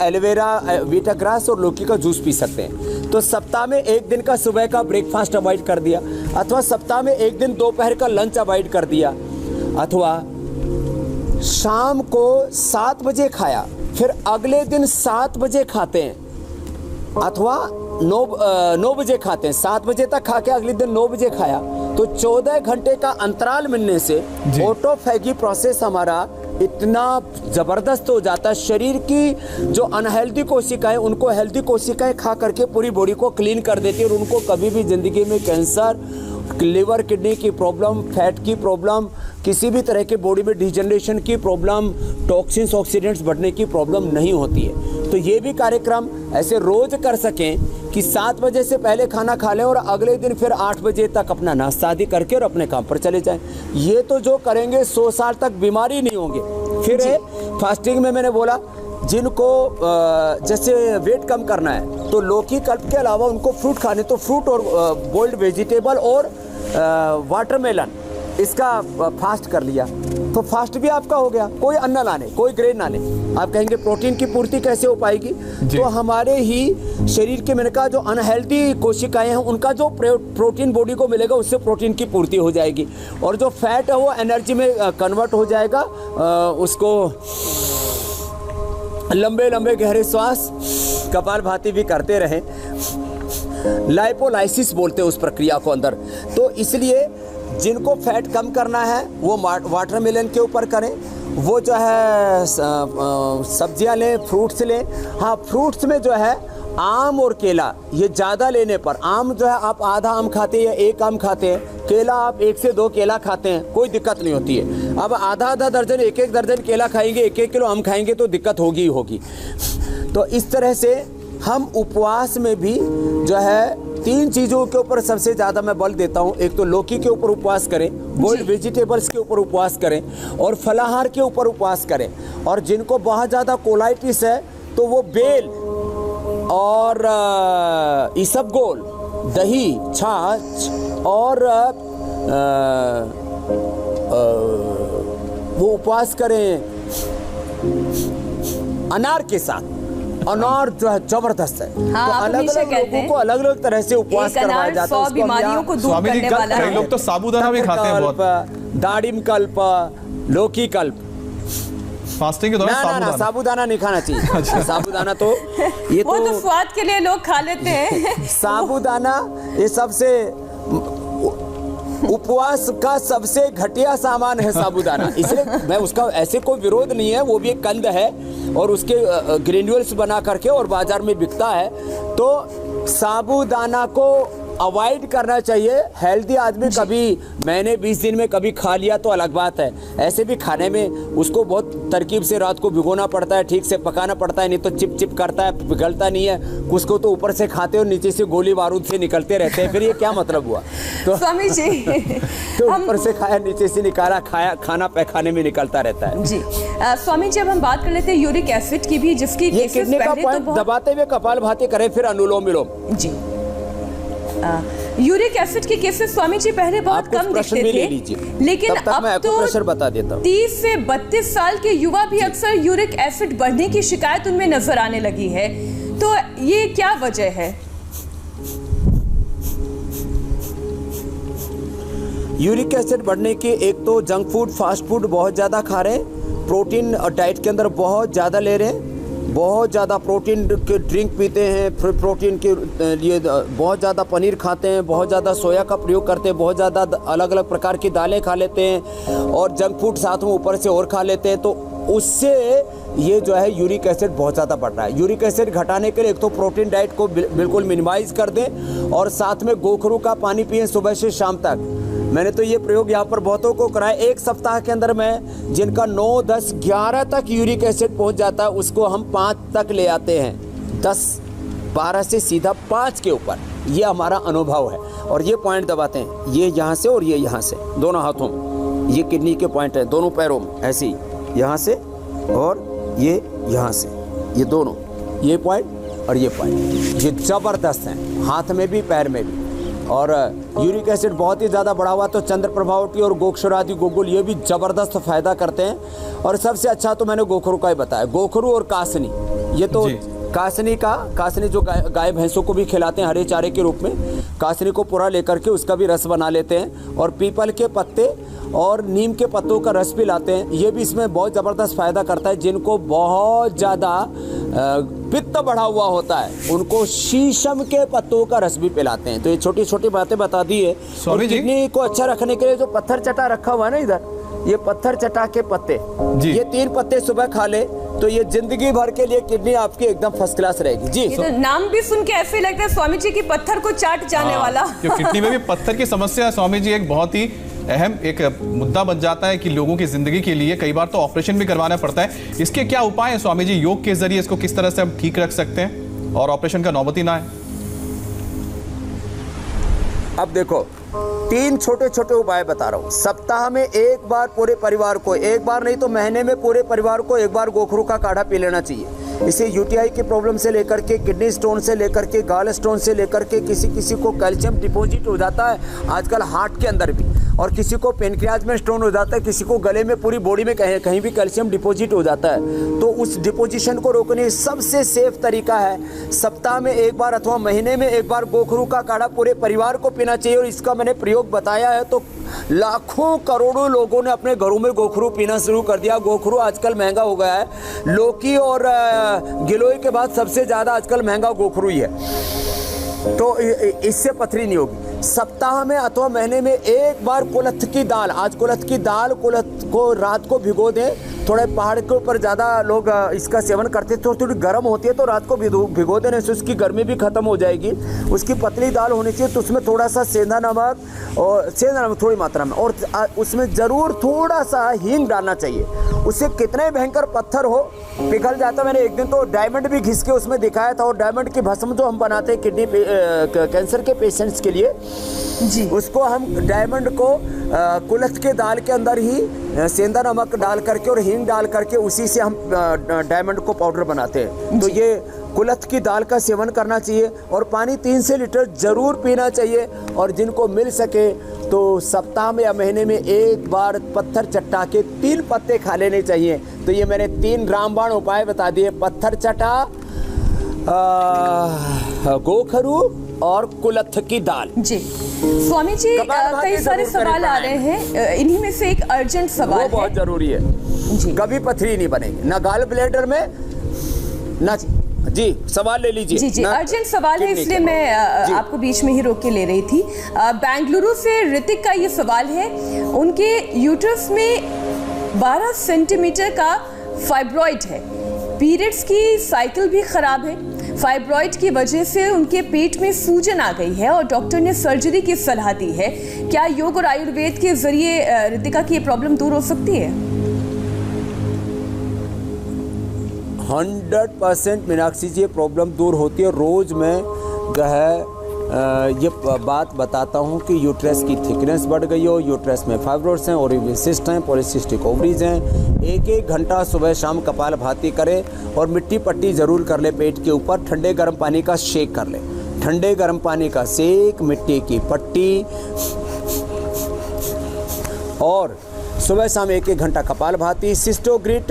एलोवेरा, वीटाग्रास और लौकी का जूस पी सकते हैं। तो सप्ताह में एक दिन का सुबह का ब्रेकफास्ट अवॉइड कर दिया, अथवा सप्ताह में एक दिन दोपहर का लंच अवॉइड कर दिया, अथवा शाम को 7 बजे खाया, फिर अगले दिन 7 बजे खाते हैं, अथवा 9 बजे खाते हैं, 7 बजे तक खा के अगले दिन 9 बजे खाया, तो 14 घंटे का अंतराल मिलने से ऑटोफैगी प्रोसेस हमारा इतना ज़बरदस्त हो जाता है। शरीर की जो अनहेल्दी कोशिकाएं, उनको हेल्दी कोशिकाएं खा करके पूरी बॉडी को क्लीन कर देती है, और उनको कभी भी ज़िंदगी में कैंसर, लिवर किडनी की प्रॉब्लम, फैट की प्रॉब्लम, किसी भी तरह के बॉडी में डिजनरेशन की प्रॉब्लम, टॉक्सिन्स ऑक्सीडेंट्स बढ़ने की प्रॉब्लम नहीं होती है। तो ये भी कार्यक्रम ऐसे रोज़ कर सकें कि 7 बजे से पहले खाना खा लें और अगले दिन फिर 8 बजे तक अपना नाश्ता आदि करके और अपने काम पर चले जाएं। ये तो जो करेंगे 100 साल तक बीमारी नहीं होंगे। फिर फास्टिंग में मैंने बोला, जिनको जैसे वेट कम करना है तो लौकी कल्प के अलावा उनको फ्रूट खाने, तो फ्रूट और बॉइल्ड वेजिटेबल और वाटरमेलन, इसका फास्ट कर लिया तो फास्ट भी आपका हो गया। कोई अन्न लाने, कोई ग्रेन ना ले। आप कहेंगे प्रोटीन की पूर्ति कैसे हो पाएगी? तो हमारे ही शरीर के मैंने कहा जो अनहेल्दी कोशिकाएं हैं, उनका जो प्रोटीन बॉडी को मिलेगा, उससे प्रोटीन की पूर्ति हो जाएगी, और जो फैट है वो एनर्जी में कन्वर्ट हो जाएगा। उसको लंबे लंबे गहरे श्वास, कपालभाति भी करते रहें, लाइपोलाइसिस बोलते हैं उस प्रक्रिया को अंदर। तो इसलिए जिनको फैट कम करना है वो वाटरमेलन के ऊपर करें, वो जो है सब्जियां लें, फ्रूट्स लें। हाँ, फ्रूट्स में जो है आम और केला, ये ज़्यादा लेने पर, आम जो है आप आधा आम खाते हैं या 1 आम खाते हैं, केला आप 1 से 2 केला खाते हैं, कोई दिक्कत नहीं होती है। अब आधा दर्जन, 1 दर्जन केला खाएंगे, 1 किलो आम खाएंगे तो दिक्कत होगी ही होगी। तो इस तरह से हम उपवास में भी जो है 3 चीज़ों के ऊपर सबसे ज़्यादा मैं बल देता हूँ। एक तो लौकी के ऊपर उपवास करें, बॉइल्ड वेजिटेबल्स के ऊपर उपवास करें, और फलाहार के ऊपर उपवास करें। और जिनको बहुत ज़्यादा कोलाइटिस है तो वो बेल और इसबगोल, दही, छाछ और वो उपवास करें अनार के साथ। अनार जो है जबरदस्त है। हाँ, तो अलग अलग लोगों को अलग अलग तरह से उपवास करवाया जाता है। 100 बीमारियों को दूर करने वाला है। कई लोग तो साबूदाना भी खाते हैं बहुत। दाड़िम कल्प, लौकी कल्प। फास्टिंग के दौरान ना साबूदाना नहीं खाना चाहिए। साबूदाना तो ये वो तो स्वाद के लिए लोग खा लेते हैं। साबूदाना ये सबसे उपवास का सबसे घटिया सामान है साबूदाना। इसलिए मैं उसका ऐसे कोई विरोध नहीं है, वो भी एक कंद है और उसके ग्रेन्यूल्स बना करके और बाजार में बिकता है। तो साबूदाना को अवॉइड करना चाहिए। हेल्दी आदमी कभी महीने 20 दिन में कभी खा लिया तो अलग बात है। ऐसे भी खाने में उसको बहुत तरकीब से रात को भिगोना पड़ता है, ठीक से पकाना पड़ता है, नहीं तो चिप चिप करता है, पिघलता नहीं है। उसको तो ऊपर से खाते हो, नीचे से गोली बारूद से निकलते रहते हैं, फिर ये क्या मतलब हुआ? तो स्वामी जी तो ऊपर से खाया, नीचे से निकाला, खाया, खाना पैखाने में निकलता रहता है जी। स्वामी जी, अब हम बात कर लेते हैं यूरिक एसिड की भी, जिसकी ये किडनी का पॉइंट दबाते हुए कपालभाति करें, फिर अनुलोम विलोम। जी। यूरिक एसिड के केसेस स्वामी जी पहले बहुत कम दिखते थे, लेकिन अब तो प्रेशर बता देता हूं। 30 से 32 साल के युवा भी अक्सर यूरिक एसिड बढ़ने की शिकायत उनमें नजर आने लगी है। तो ये क्या वजह है? यूरिक एसिड बढ़ने की एक तो जंक फूड, फास्ट फूड बहुत ज़्यादा खा रहे हैं, प्रोटीन डाइट के अंदर बहुत ज़्यादा ले रहे हैं, बहुत ज़्यादा प्रोटीन के ड्रिंक पीते हैं, फिर प्रोटीन के लिए बहुत ज़्यादा पनीर खाते हैं, बहुत ज़्यादा सोया का प्रयोग करते हैं, बहुत ज़्यादा अलग अलग प्रकार की दालें खा लेते हैं और जंक फूड साथ में ऊपर से और खा लेते हैं। तो उससे ये जो है यूरिक एसिड बहुत ज़्यादा बढ़ रहा है। यूरिक एसिड घटाने के लिए एक तो प्रोटीन डाइट को बिल्कुल मिनिमाइज़ कर दें और साथ में गोखरू का पानी पिएं सुबह से शाम तक। मैंने तो ये प्रयोग यहाँ पर बहुतों को कराया। एक सप्ताह के अंदर में जिनका 9, 10, 11 तक यूरिक एसिड पहुँच जाता है उसको हम 5 तक ले आते हैं। 10, 12 से सीधा 5 के ऊपर, ये हमारा अनुभव है। और ये पॉइंट दबाते हैं, ये यहाँ से और ये यहाँ से, दोनों हाथों में। ये किडनी के पॉइंट है, दोनों पैरों में ऐसे ही, यहाँ से और ये यहाँ से, ये दोनों, ये पॉइंट और ये पॉइंट, ये ज़बरदस्त हैं, हाथ में भी पैर में भी। और यूरिक एसिड बहुत ही ज़्यादा बढ़ा हुआ तो चंद्र प्रभावटी और गोक्षर आदि गोगुल ये भी ज़बरदस्त फ़ायदा करते हैं। और सबसे अच्छा तो मैंने गोखरू का ही बताया, गोखरू और कासनी। ये तो कासनी जो गाय भैंसों को भी खिलाते हैं हरे चारे के रूप में, कासनी को पूरा लेकर के उसका भी रस बना लेते हैं। और पीपल के पत्ते और नीम के पत्तों का रस भी लाते हैं, ये भी इसमें बहुत ज़बरदस्त फ़ायदा करता है। जिनको बहुत ज़्यादा पित्त बढ़ा हुआ होता है उनको शीशम के पत्तों का रस भी पिलाते हैं। तो ये छोटी छोटी बातें बता दी है। और किडनी को अच्छा रखने के लिए जो पत्थर चटा रखा हुआ है ना इधर, ये पत्थर चटा के पत्ते, ये 3 पत्ते सुबह खा ले तो ये जिंदगी भर के लिए किडनी आपकी एकदम फर्स्ट क्लास रहेगी। जी, ये तो नाम भी सुन के ऐसे लगता है स्वामी जी की पत्थर को चाट जाने वाला। किडनी में भी पत्थर की समस्या है स्वामी जी, एक बहुत ही अहम एक मुद्दा बन जाता है कि लोगों की जिंदगी के लिए कई बार तो ऑपरेशन भी करवाना पड़ता है। इसके क्या उपाय हैं स्वामी जी? योग के जरिए इसको किस तरह से हम ठीक रख सकते हैं और ऑपरेशन का नौबती ना आए? अब देखो 3 छोटे छोटे उपाय बता रहा हूँ। सप्ताह में एक बार पूरे परिवार को, एक बार नहीं तो महीने में पूरे परिवार को एक बार गोखरू का काढ़ा पी लेना चाहिए। इसे यूटीआई की प्रॉब्लम से लेकर के, किडनी स्टोन से लेकर के, गाल स्टोन से लेकर के, किसी को कैल्शियम डिपॉजिट हो जाता है आजकल हार्ट के अंदर भी, और किसी को पेनक्रियाज में स्टोन हो जाता है, किसी को गले में, पूरी बॉडी में कहीं भी कैल्शियम डिपॉजिट हो जाता है। तो उस डिपोजिशन को रोकने सबसे सेफ तरीका है सप्ताह में एक बार अथवा महीने में एक बार गोखरू का काढ़ा पूरे परिवार को पीना चाहिए। और इसका मैंने प्रयोग बताया है तो लाखों करोड़ों लोगों ने अपने घरों में गोखरू पीना शुरू कर दिया। गोखरू आजकल महंगा हो गया है, लौकी और गिलोय के बाद सबसे ज़्यादा आजकल महंगा गोखरू ही है। तो इससे पथरी नहीं होगी। सप्ताह में अथवा महीने में एक बार कुलथ की दाल, आज कुलथ की दाल, कुलथ को रात को भिगो दें। थोड़े पहाड़ के ऊपर ज़्यादा लोग इसका सेवन करते हैं, थोड़ी गर्म होती है तो रात को भिगो देने से उसकी गर्मी भी खत्म हो जाएगी। उसकी पतली दाल होनी चाहिए तो उसमें थोड़ा सा सेंधा नमक, और सेंधा नमक थोड़ी मात्रा में, और उसमें ज़रूर थोड़ा सा हींग डालना चाहिए। उससे कितने भयंकर पत्थर हो पिघल जाता। मैंने एक दिन तो डायमंड भी घिस के उसमें दिखाया था। और डायमंड की भस्म जो हम बनाते हैं किडनी कैंसर के पेशेंट्स के लिए जी, उसको हम डायमंड को कुलथ के दाल के अंदर ही सेंधा नमक डाल करके और हींग डाल करके उसी से हम डायमंड को पाउडर बनाते हैं। तो ये कुलथ की दाल का सेवन करना चाहिए और पानी 3 से लीटर जरूर पीना चाहिए। और जिनको मिल सके तो सप्ताह में या महीने में एक बार पत्थर चट्टा के 3 पत्ते खा लेने चाहिए। तो ये मैंने 3 रामबाण उपाय बता दिए, पत्थर चटा, गोखरू और कुलथ की दाल। जी स्वामी जी, कई सारे सवाल आ रहे हैं, इन्हीं में से एक अर्जेंट सवाल है, बहुत जरूरी है जी। कभी पथरी नहीं बनेगी ना गाल ब्लैडर में ना जी। सवाल ले लीजिए। जी जी, अर्जेंट सवाल है इसलिए मैं आपको बीच में ही रोक के ले रही थी। बेंगलुरु से ऋतिक का ये सवाल है, उनके यूट्रस में 12 सेंटीमीटर का फाइब्रॉइड है, पीरियड्स की साइकिल भी खराब है, फाइब्रॉइड की वजह से उनके पेट में सूजन आ गई है और डॉक्टर ने सर्जरी की सलाह दी है। क्या योग और आयुर्वेद के जरिए ऋतिका की ये प्रॉब्लम दूर हो सकती है? 100% मीनाक्षी जी, ये प्रॉब्लम दूर होती है। रोज़ मैं जो है ये बात बताता हूँ कि यूट्रस की थिकनेस बढ़ गई हो, यूट्रस में फाइब्रोइड्स हैं, ओरिसिस्ट हैं, पॉलीसिस्टिक ओवरीज हैं। 1-1 घंटा सुबह शाम कपालभाति करें और मिट्टी पट्टी ज़रूर कर ले पेट के ऊपर। ठंडे गर्म पानी का शेक कर ले, ठंडे गर्म पानी का सेक, मिट्टी की पट्टी, और सुबह शाम 1-1 घंटा कपालभाति। सिस्टोग्रिट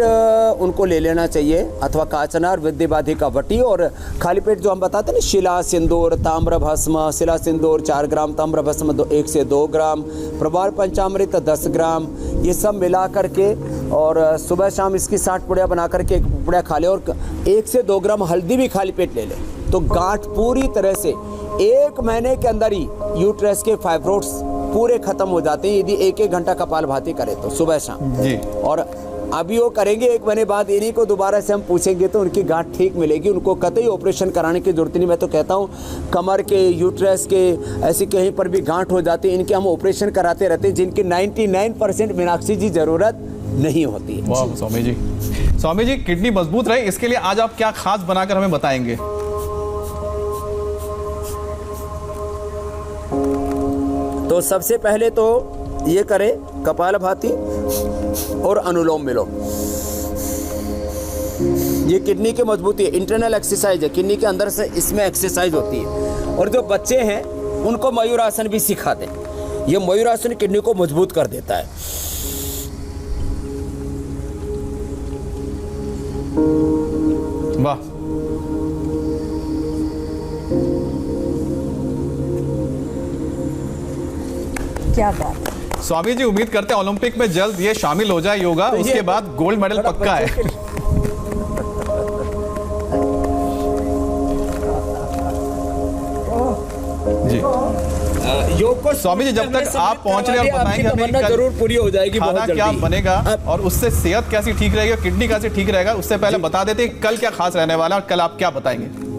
उनको ले लेना चाहिए अथवा काचनार, विद्यबाधिका वटी, और खाली पेट जो हम बताते हैं ना, शिला सिंदूर, ताम्र भस्म, शिला सिंदूर 4 ग्राम, ताम्र भस्म 1 से 2 ग्राम, प्रबाल पंचामृत 10 ग्राम, ये सब मिला करके और सुबह शाम इसकी 60 पुड़िया बना करके 1 पुड़िया खा ले। और 1 से 2 ग्राम हल्दी भी खाली पेट ले ले तो गांठ पूरी तरह से 1 महीने के अंदर ही यूट्रस के फाइब्रोइड्स पूरे खत्म हो जाते हैं, यदि 1-1 घंटा कपालभाति करे तो सुबह शाम जी। और अभी वो करेंगे, 1 महीने बाद इन्हीं को दोबारा से हम पूछेंगे तो उनकी गांठ ठीक मिलेगी, उनको कतई ऑपरेशन कराने की जरूरत नहीं। मैं तो कहता हूँ कमर के, यूट्रस के, ऐसी कहीं पर भी गांठ हो जाती है, इनके हम ऑपरेशन कराते रहते हैं, जिनकी 99% मीनाक्षी जी जरूरत नहीं होती है। वाह स्वामी जी किडनी मजबूत रहे इसके लिए आज आप क्या खास बनाकर हमें बताएंगे? तो सबसे पहले तो ये करें कपालभाति और अनुलोम विलोम। ये किडनी की मजबूती है, इंटरनल एक्सरसाइज है, किडनी के अंदर से इसमें एक्सरसाइज होती है। और जो बच्चे हैं उनको मयूरासन भी सिखा दें, ये मयूरासन किडनी को मजबूत कर देता है। वाह, क्या बात है। स्वामी जी उम्मीद करते हैं ओलंपिक में जल्द ये शामिल हो जाए योगा, उसके बाद गोल्ड मेडल पक्का है। जी योग को स्वामी जी जब तक आप पहुंच रहे हैं बताएंगे हमें कल जरूर पूरी हो जाएगी, खाना क्या बनेगा और उससे सेहत कैसी ठीक रहेगी और किडनी कैसे ठीक रहेगा। उससे पहले बता देते हैं कल क्या खास रहने वाला है और कल आप क्या बताएंगे।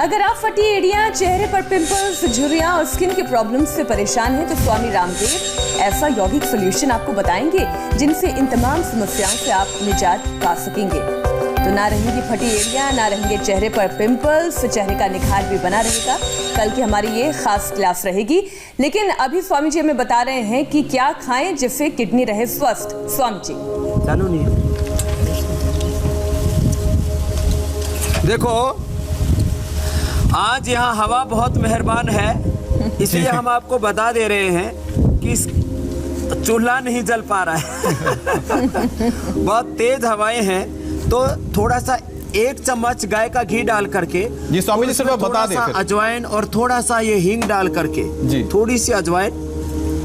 अगर आप फटी एड़ियां, चेहरे पर पिंपल्स, झुर्रियां और स्किन की प्रॉब्लम से परेशान हैं तो स्वामी रामदेव ऐसा यौगिक सॉल्यूशन आपको बताएंगे जिनसे इन तमाम समस्याओं से आप निजात पा सकेंगे। तो ना रहेंगी फटी एड़ियां, ना रहेंगे चेहरे पर पिंपल्स, चेहरे का निखार भी बना रहेगा। कल की हमारी ये खास क्लास रहेगी। लेकिन अभी स्वामी जी हमें बता रहे हैं कि क्या खाएं जिससे किडनी रहे स्वस्थ। स्वामी जी चलो नहीं, देखो आज यहाँ हवा बहुत मेहरबान है, इसलिए हम आपको बता दे रहे हैं कि चूल्हा नहीं जल पा रहा है। बहुत तेज हवाएं हैं, तो थोड़ा सा 1 चम्मच गाय का घी डाल करके, जी स्वामी जी सिर्फ बता दें, अजवाइन और थोड़ा सा ये हींग डाल करके, जी थोड़ी सी अजवाइन,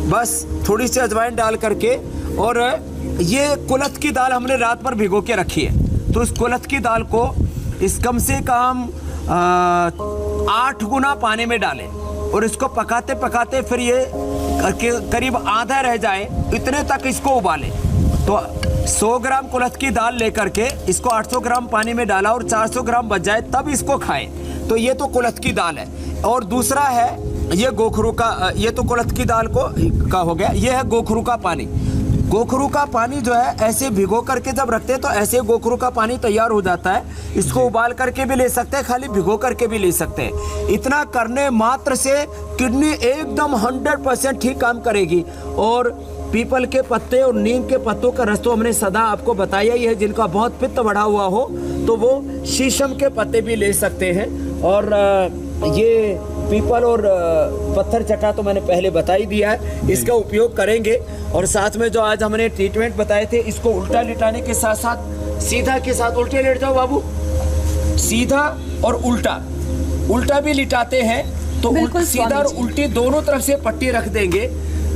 बस थोड़ी सी अजवाइन डाल करके, और ये कुलथ की दाल हमने रात भर भिगो के रखी है, तो इस कुलथ की दाल को इस कम से कम 8 गुना पानी में डालें और इसको पकाते पकाते फिर ये करीब आधा रह जाए इतने तक इसको उबालें। तो 100 ग्राम कुलथ की दाल लेकर के इसको 800 ग्राम पानी में डाला और 400 ग्राम बच जाए तब इसको खाएं। तो ये तो कुलथ की दाल है। और दूसरा है ये गोखरू का, ये तो कुलथ की दाल का हो गया, ये है गोखरू का पानी। गोखरू का पानी जो है ऐसे भिगो करके जब रखते हैं तो ऐसे गोखरू का पानी तैयार हो जाता है। इसको उबाल करके भी ले सकते हैं, खाली भिगो करके भी ले सकते हैं। इतना करने मात्र से किडनी एकदम 100% ठीक काम करेगी। और पीपल के पत्ते और नीम के पत्तों का रस तो हमने सदा आपको बताया ही है। जिनका बहुत पित्त बढ़ा हुआ हो तो वो शीशम के पत्ते भी ले सकते हैं। और ये पीपल और पत्थर चटा तो मैंने पहले बता ही दिया है, इसका उपयोग करेंगे। और साथ में जो आज हमने ट्रीटमेंट बताए थे, इसको उल्टा लिटाने के साथ साथ सीधा के साथ, उल्टे लेट जाओ बाबू, सीधा और उल्टा भी लिटाते हैं तो सीधा और उल्टी दोनों तरफ से पट्टी रख देंगे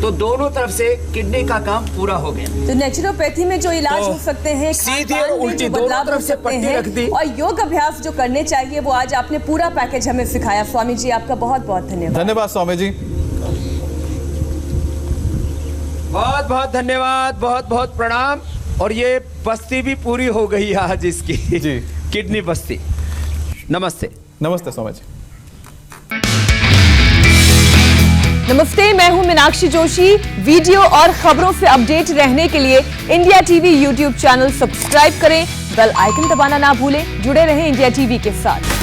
तो दोनों तरफ से किडनी का काम पूरा हो गया। तो नेचुरोपैथी में जो इलाज हो सकते हैं, सीधे और उल्टी दोनों तरफ से पट्टी रख दी, और योग अभ्यास जो करने चाहिए वो आज आपने पूरा पैकेज हमें सिखाया। स्वामी जी आपका बहुत बहुत धन्यवाद। धन्यवाद स्वामी जी, बहुत बहुत धन्यवाद, बहुत बहुत प्रणाम। और ये बस्ती भी पूरी हो गई आज इसकी जी, किडनी बस्ती। नमस्ते। नमस्ते स्वामी जी। नमस्ते, मैं हूं मीनाक्षी जोशी। वीडियो और खबरों से अपडेट रहने के लिए India TV YouTube channel subscribe करें, बेल आइकन दबाना ना भूलें। जुड़े रहें इंडिया टीवी के साथ।